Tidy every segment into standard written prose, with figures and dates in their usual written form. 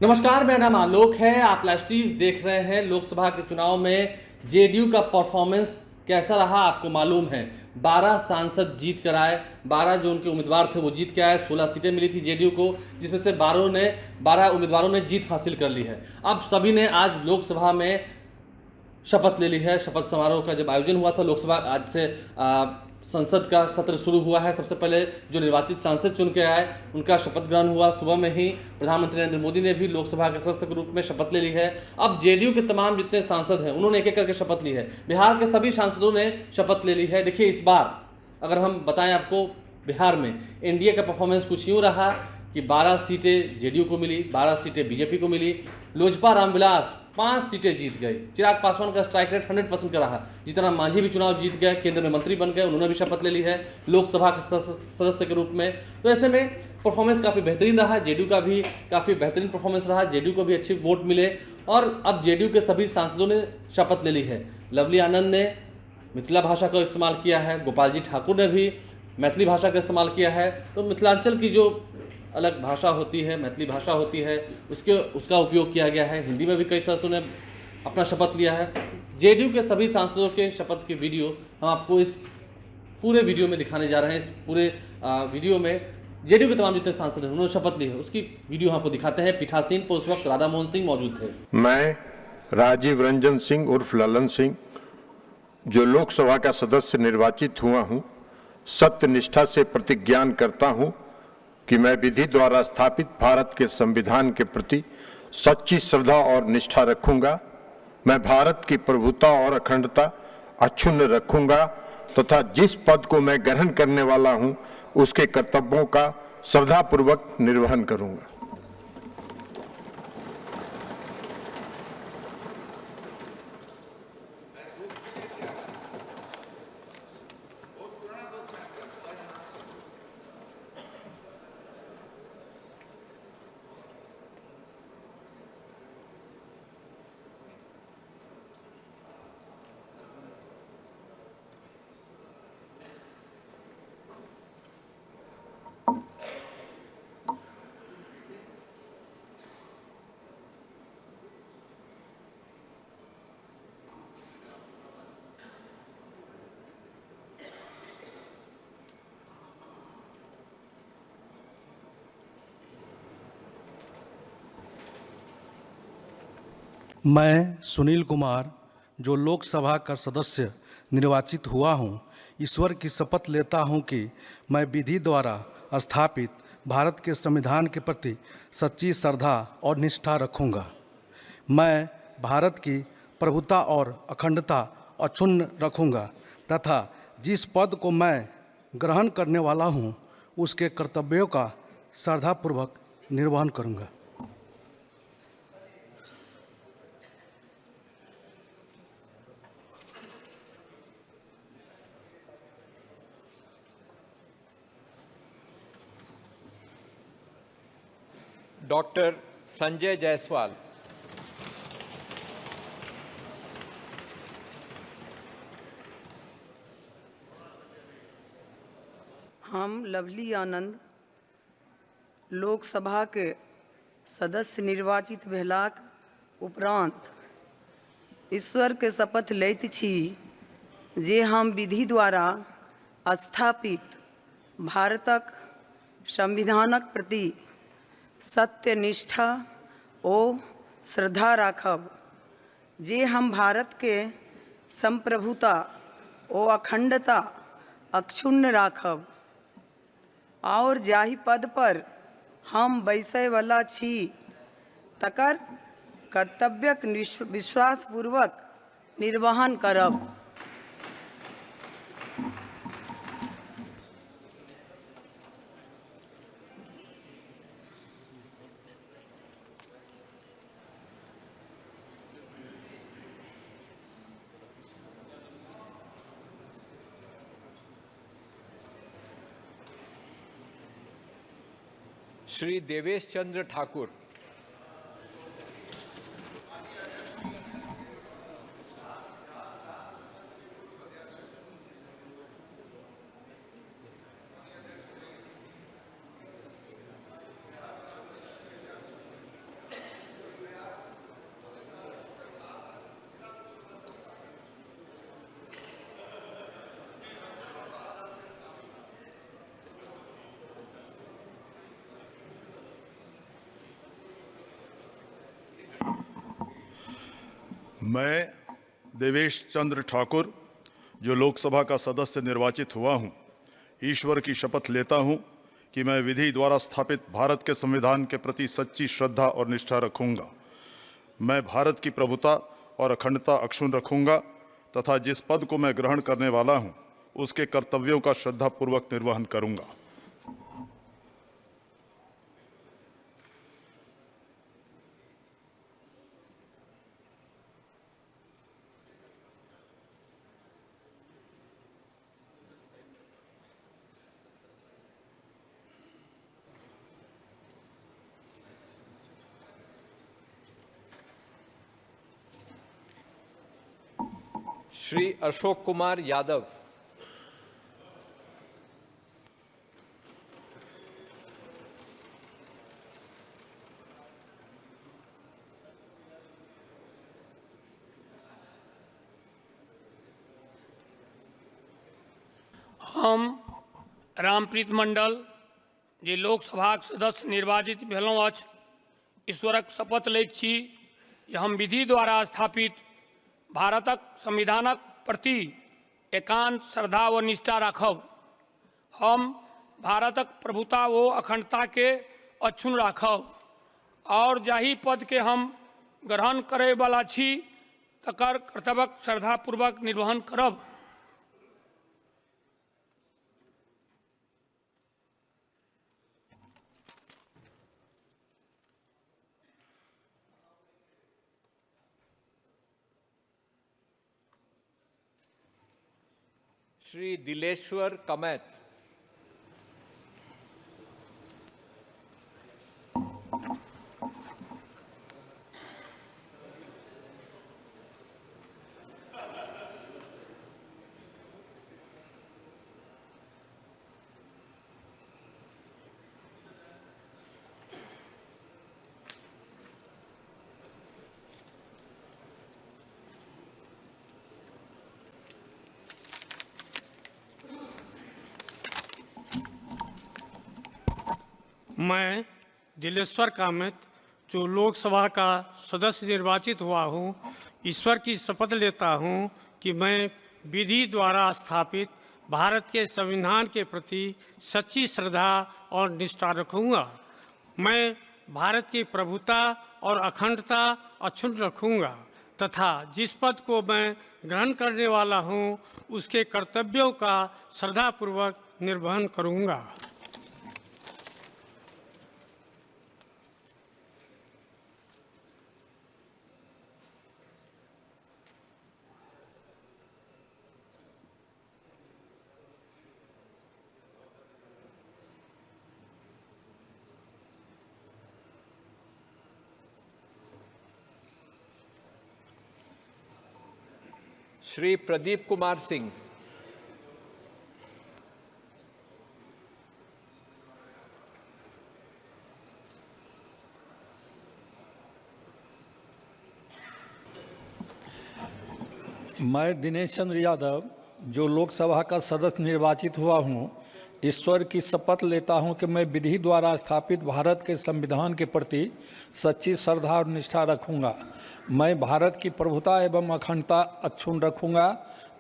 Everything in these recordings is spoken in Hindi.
नमस्कार, मेरा नाम आलोक है। आप लाइव स्ट्रीज देख रहे हैं। लोकसभा के चुनाव में जेडीयू का परफॉर्मेंस कैसा रहा आपको मालूम है। 12 सांसद जीत कर आए, 12 जो उनके उम्मीदवार थे वो जीत के आए। 16 सीटें मिली थी जेडीयू को, जिसमें से 12 उम्मीदवारों ने जीत हासिल कर ली है। अब सभी ने आज लोकसभा में शपथ ले ली है। शपथ समारोह का जब आयोजन हुआ था लोकसभा, आज से संसद का सत्र शुरू हुआ है। सबसे पहले जो निर्वाचित सांसद चुन के आए उनका शपथ ग्रहण हुआ। सुबह में ही प्रधानमंत्री नरेंद्र मोदी ने भी लोकसभा के सदस्य के रूप में शपथ ले ली है। अब जेडीयू के तमाम जितने सांसद हैं उन्होंने एक एक करके शपथ ली है। बिहार के सभी सांसदों ने शपथ ले ली है। देखिए, इस बार अगर हम बताएं आपको, बिहार में एनडीए का परफॉर्मेंस कुछ यूँ रहा कि 12 सीटें जेडीयू को मिली, 12 सीटें बीजेपी को मिली। लोजपा रामविलास 5 सीटें जीत गई। चिराग पासवान का स्ट्राइक रेट 100% का रहा। जीतन राम मांझी भी चुनाव जीत गए, केंद्र में मंत्री बन गए, उन्होंने भी शपथ ले ली है लोकसभा के सदस्य के रूप में। तो ऐसे में परफॉर्मेंस काफ़ी बेहतरीन रहा। जेडीयू का भी काफ़ी बेहतरीन परफॉर्मेंस रहा, जेडीयू को भी अच्छे वोट मिले। और अब जेडीयू के सभी सांसदों ने शपथ ले ली है। लवली आनंद ने मिथिला भाषा का इस्तेमाल किया है, गोपाल जी ठाकुर ने भी मैथिली भाषा का इस्तेमाल किया है। तो मिथिलांचल की जो अलग भाषा होती है, मैथिली भाषा होती है, उसका उपयोग किया गया है। हिंदी में भी कई सदस्यों ने अपना शपथ लिया है। जेडीयू के सभी सांसदों के शपथ की वीडियो हम आपको इस पूरे वीडियो में दिखाने जा रहे हैं। इस पूरे वीडियो में जेडीयू के तमाम जितने सांसद हैं उन्होंने शपथ ली है, उसकी वीडियो हम आपको दिखाते हैं। पीठासीन पर उस वक्त राधा मोहन सिंह मौजूद थे। मैं राजीव रंजन सिंह उर्फ ललन सिंह, जो लोकसभा का सदस्य निर्वाचित हुआ हूं, सत्य निष्ठा से प्रतिज्ञान करता हूं कि मैं विधि द्वारा स्थापित भारत के संविधान के प्रति सच्ची श्रद्धा और निष्ठा रखूंगा। मैं भारत की प्रभुता और अखंडता अक्षुण्ण रखूंगा तथा जिस पद को मैं ग्रहण करने वाला हूं उसके कर्तव्यों का श्रद्धापूर्वक निर्वहन करूंगा। मैं सुनील कुमार, जो लोकसभा का सदस्य निर्वाचित हुआ हूं, ईश्वर की शपथ लेता हूं कि मैं विधि द्वारा स्थापित भारत के संविधान के प्रति सच्ची श्रद्धा और निष्ठा रखूंगा। मैं भारत की प्रभुता और अखंडता अक्षुण्ण रखूंगा तथा जिस पद को मैं ग्रहण करने वाला हूं उसके कर्तव्यों का श्रद्धापूर्वक निर्वहन करूंगा। डॉक्टर संजय जायसवाल। हम लवली आनंद लोकसभा के सदस्य निर्वाचित भेलाक उपरांत ईश्वर के शपथ लैत छी जे हम विधि द्वारा स्थापित भारतक संविधानक प्रति सत्य निष्ठा ओ श्रद्धा राखब, जे हम भारत के संप्रभुता ओ अखंडता अक्षुण्ण राखब और जाहि पद पर हम बैसय वाला छी तकर कर्तव्यक विश्वासपूर्वक निर्वहन करब। श्री देवेश चंद्र ठाकुर। मैं देवेश चंद्र ठाकुर, जो लोकसभा का सदस्य निर्वाचित हुआ हूँ, ईश्वर की शपथ लेता हूँ कि मैं विधि द्वारा स्थापित भारत के संविधान के प्रति सच्ची श्रद्धा और निष्ठा रखूँगा। मैं भारत की प्रभुता और अखंडता अक्षुण्ण रखूँगा तथा जिस पद को मैं ग्रहण करने वाला हूँ उसके कर्तव्यों का श्रद्धापूर्वक निर्वहन करूँगा। श्री अशोक कुमार यादव। हम रामप्रीत मंडल जे लोकसभाक सदस्य निर्वाचित भेलहुँ अछि, ईश्वरक शपथ लैत छी जे हम विधि द्वारा स्थापित भारतक संविधानक प्रति एकांत श्रद्धा व निष्ठा राखब। हम भारतक प्रभुता व अखंडता के अक्षुण्ण राखब और जाहि पद के हम ग्रहण करय वाला छी तकर कर्तव्यक श्रद्धापूर्वक निर्वहन करब। श्री दिलेश्वर कमैत। मैं दिलेश्वर कामत, जो लोकसभा का सदस्य निर्वाचित हुआ हूँ, ईश्वर की शपथ लेता हूँ कि मैं विधि द्वारा स्थापित भारत के संविधान के प्रति सच्ची श्रद्धा और निष्ठा रखूँगा। मैं भारत की प्रभुता और अखंडता अक्षुण्ण रखूँगा तथा जिस पद को मैं ग्रहण करने वाला हूँ उसके कर्तव्यों का श्रद्धापूर्वक निर्वहन करूँगा। श्री प्रदीप कुमार सिंह। मैं दिनेश चंद्र यादव, जो लोकसभा का सदस्य निर्वाचित हुआ हूँ, ईश्वर की शपथ लेता हूँ कि मैं विधि द्वारा स्थापित भारत के संविधान के प्रति सच्ची श्रद्धा और निष्ठा रखूँगा। मैं भारत की प्रभुता एवं अखंडता अक्षुण्ण रखूँगा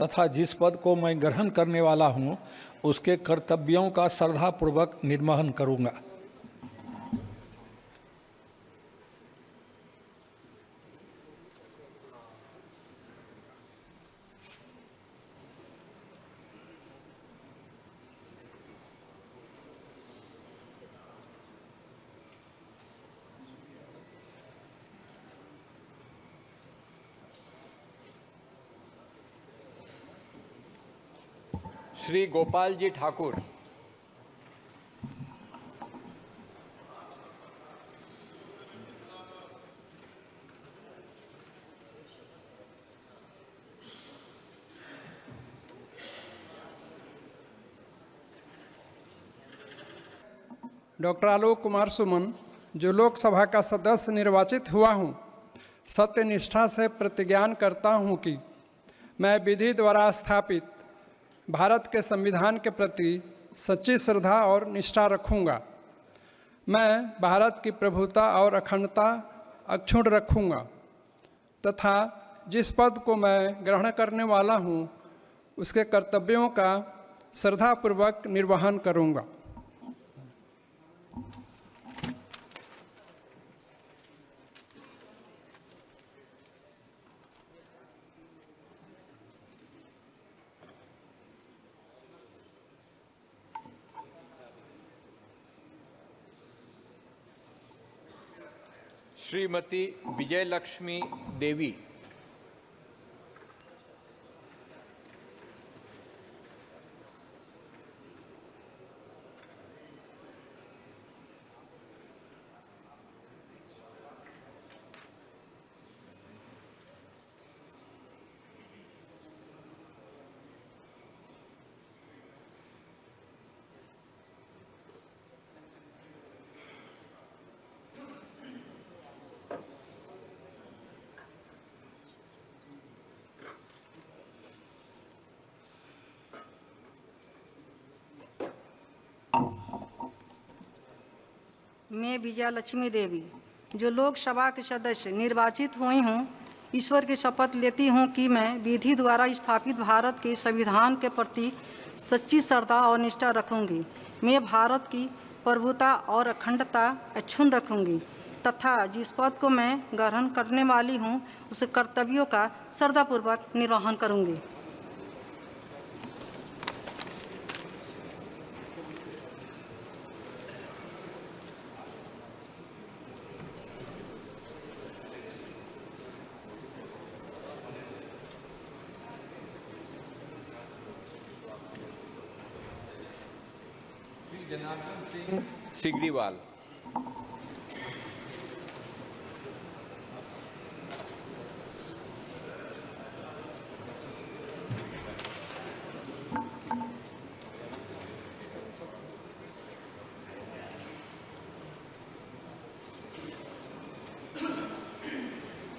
तथा जिस पद को मैं ग्रहण करने वाला हूँ उसके कर्तव्यों का श्रद्धापूर्वक निर्वहन करूँगा। श्री गोपाल जी ठाकुर। डॉक्टर आलोक कुमार सुमन, जो लोकसभा का सदस्य निर्वाचित हुआ हूँ, सत्यनिष्ठा से प्रतिज्ञान करता हूँ कि मैं विधि द्वारा स्थापित भारत के संविधान के प्रति सच्ची श्रद्धा और निष्ठा रखूँगा। मैं भारत की प्रभुता और अखंडता अक्षुण्ण रखूँगा तथा जिस पद को मैं ग्रहण करने वाला हूँ उसके कर्तव्यों का श्रद्धापूर्वक निर्वहन करूँगा। श्रीमती विजयलक्ष्मी देवी। मैं विजयलक्ष्मी देवी जो लोकसभा के सदस्य निर्वाचित हुई हूँ, ईश्वर की शपथ लेती हूँ कि मैं विधि द्वारा स्थापित भारत के संविधान के प्रति सच्ची श्रद्धा और निष्ठा रखूँगी। मैं भारत की प्रभुता और अखंडता अक्षुण्ण रखूँगी तथा जिस पद को मैं ग्रहण करने वाली हूँ उस कर्तव्यों का श्रद्धापूर्वक निर्वहन करूँगी। सिगरीवाल।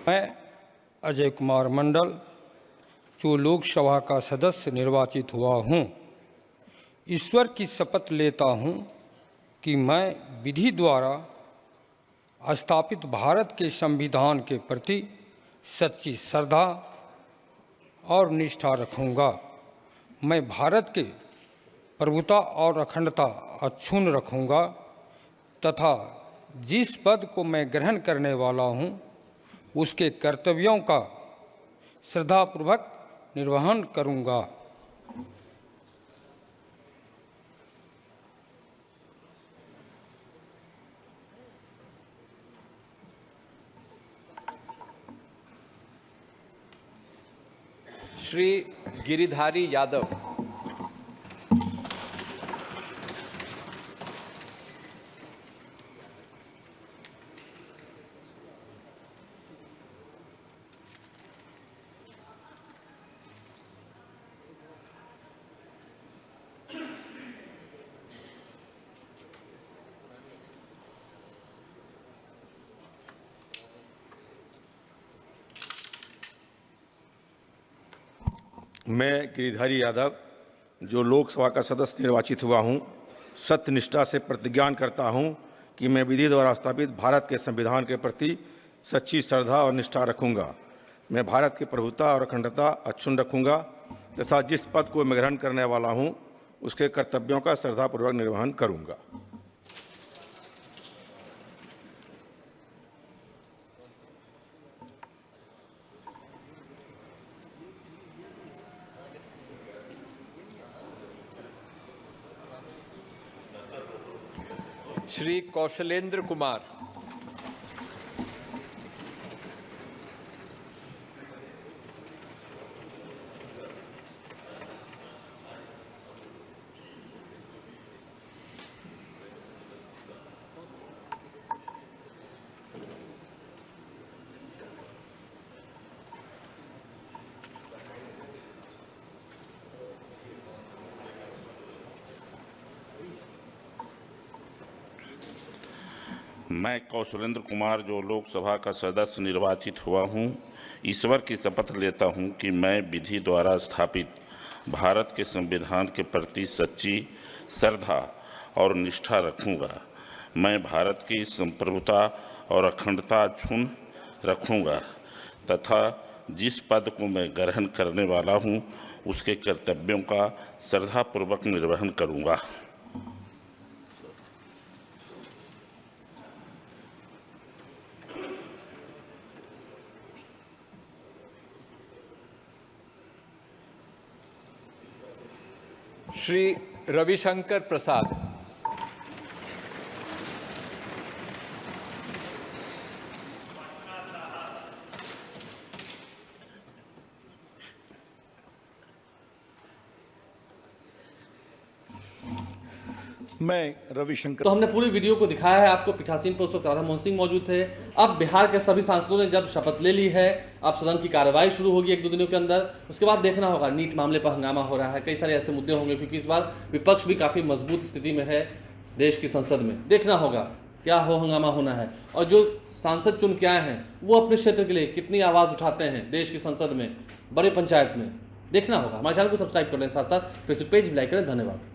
मैं अजय कुमार मंडल जो लोकसभा का सदस्य निर्वाचित हुआ हूँ, ईश्वर की शपथ लेता हूँ कि मैं विधि द्वारा स्थापित भारत के संविधान के प्रति सच्ची श्रद्धा और निष्ठा रखूँगा। मैं भारत के प्रभुता और अखंडता अक्षुण्ण रखूँगा तथा जिस पद को मैं ग्रहण करने वाला हूँ उसके कर्तव्यों का श्रद्धापूर्वक निर्वहन करूँगा। श्री गिरिधारी यादव। मैं गिरिधारी यादव जो लोकसभा का सदस्य निर्वाचित हुआ हूँ, सत्यनिष्ठा से प्रतिज्ञा करता हूँ कि मैं विधि द्वारा स्थापित भारत के संविधान के प्रति सच्ची श्रद्धा और निष्ठा रखूँगा। मैं भारत की प्रभुता और अखंडता अक्षुण्ण रखूँगा तथा जिस पद को मैं ग्रहण करने वाला हूँ उसके कर्तव्यों का श्रद्धापूर्वक निर्वहन करूँगा। श्री कौशलेंद्र कुमार। मैं कौशलेंद्र कुमार जो लोकसभा का सदस्य निर्वाचित हुआ हूँ, ईश्वर की शपथ लेता हूँ कि मैं विधि द्वारा स्थापित भारत के संविधान के प्रति सच्ची श्रद्धा और निष्ठा रखूँगा। मैं भारत की संप्रभुता और अखंडता अक्षुण्ण रखूँगा तथा जिस पद को मैं ग्रहण करने वाला हूं, उसके कर्तव्यों का श्रद्धापूर्वक निर्वहन करूंगा। श्री रविशंकर प्रसाद। मैं रविशंकर। तो हमने पूरी वीडियो को दिखाया है आपको। पीठासीन पर उस वक्त राधा मोहन सिंह मौजूद थे। अब बिहार के सभी सांसदों ने जब शपथ ले ली है, अब सदन की कार्रवाई शुरू होगी 1-2 दिनों के अंदर। उसके बाद देखना होगा, नीट मामले पर हंगामा हो रहा है, कई सारे ऐसे मुद्दे होंगे, क्योंकि इस बार विपक्ष भी काफ़ी मजबूत स्थिति में है देश की संसद में। देखना होगा क्या हंगामा होना है, और जो सांसद चुन के आए हैं वो अपने क्षेत्र के लिए कितनी आवाज़ उठाते हैं देश की संसद में, बड़े पंचायत में। देखना होगा। हमारे चैनल को सब्सक्राइब कर लें, साथ साथ फेसबुक पेज भी लाइक करें। धन्यवाद।